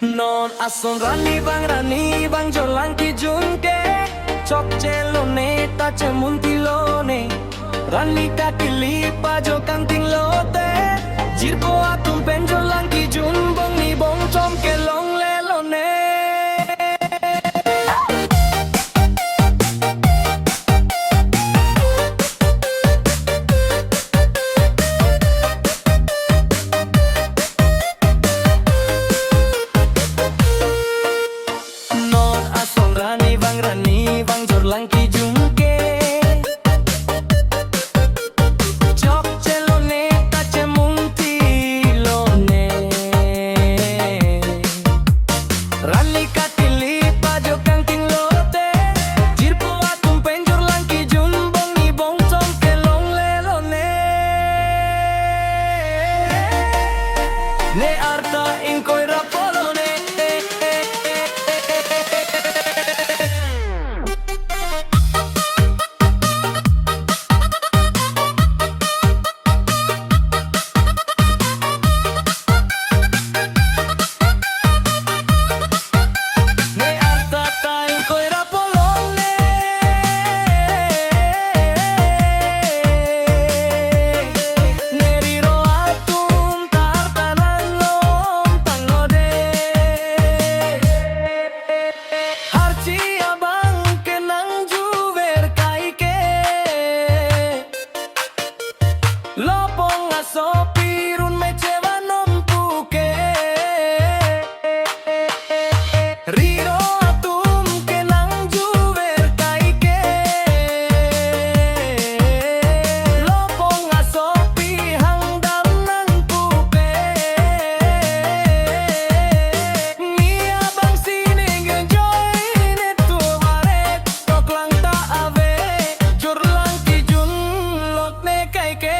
Non ason rani bang jolang ki junke chok chelone ta chemuntilone rani ka kilipa jo kanting lote jirko atum pen jolang ki jun bong ni bong chom ke long le lone rani bang jorlang ki junke chok chelone ta chemunti lone rani katili pa jo kanting lote jirpo atum pen jorlang ki jun bong ni bong chom ke long le lone ne arta in koi rapolone Lopong aso pirun mecewa nompuke Riro atum kenang juwer kaike Lopong aso pihang dam nang puke Mia bang sini genjoy netu baret Tok lang ta ave jur lang kijun lok ne kaike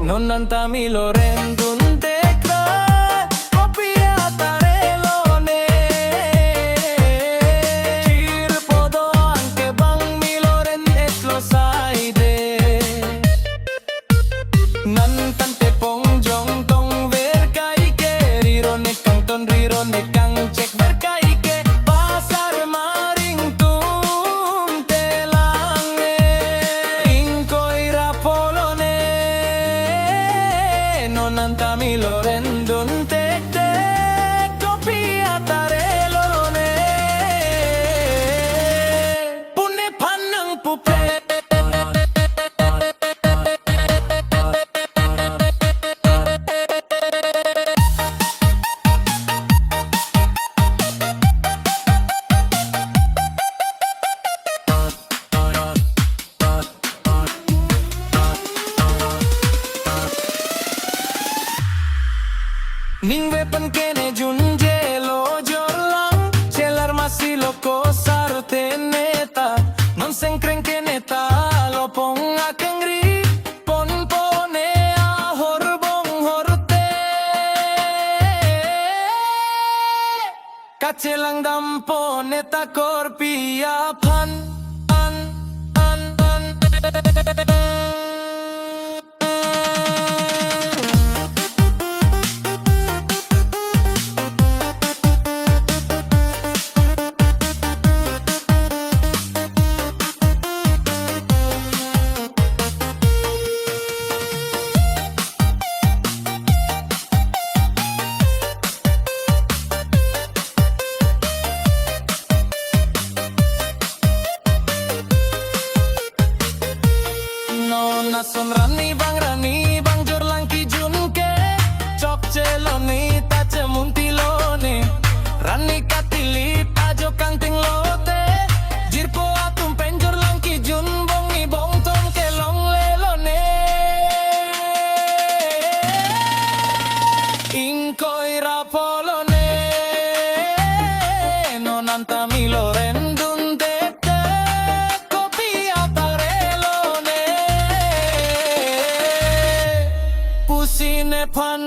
Non antami loren tekra kopia tarelone Chir podo anche bang mi loren etlo saide Nan tante pong jong tong ver kai ke riro ne kang ton riro ne kang cek ver kai ke pasar maring tum telange ingkoi rapolone non antami lorendun tek tek kopia tarelone pune panang pupe Ning wepen kene junje lo jorlang Celar masih loko sarte neta Non sengkreng kene ta lopong akeng ri Pon pone ahor bong horte Kacelang dampo neta korpia pan Nason rani bang jorlang ki junke chok cheloni ta chemuntilone rani katili ta jo kanting lote jirko atum pen jorlang ki jun bong ni bong tom ke long lelone ingkoi rapolone non antami loren Sine pan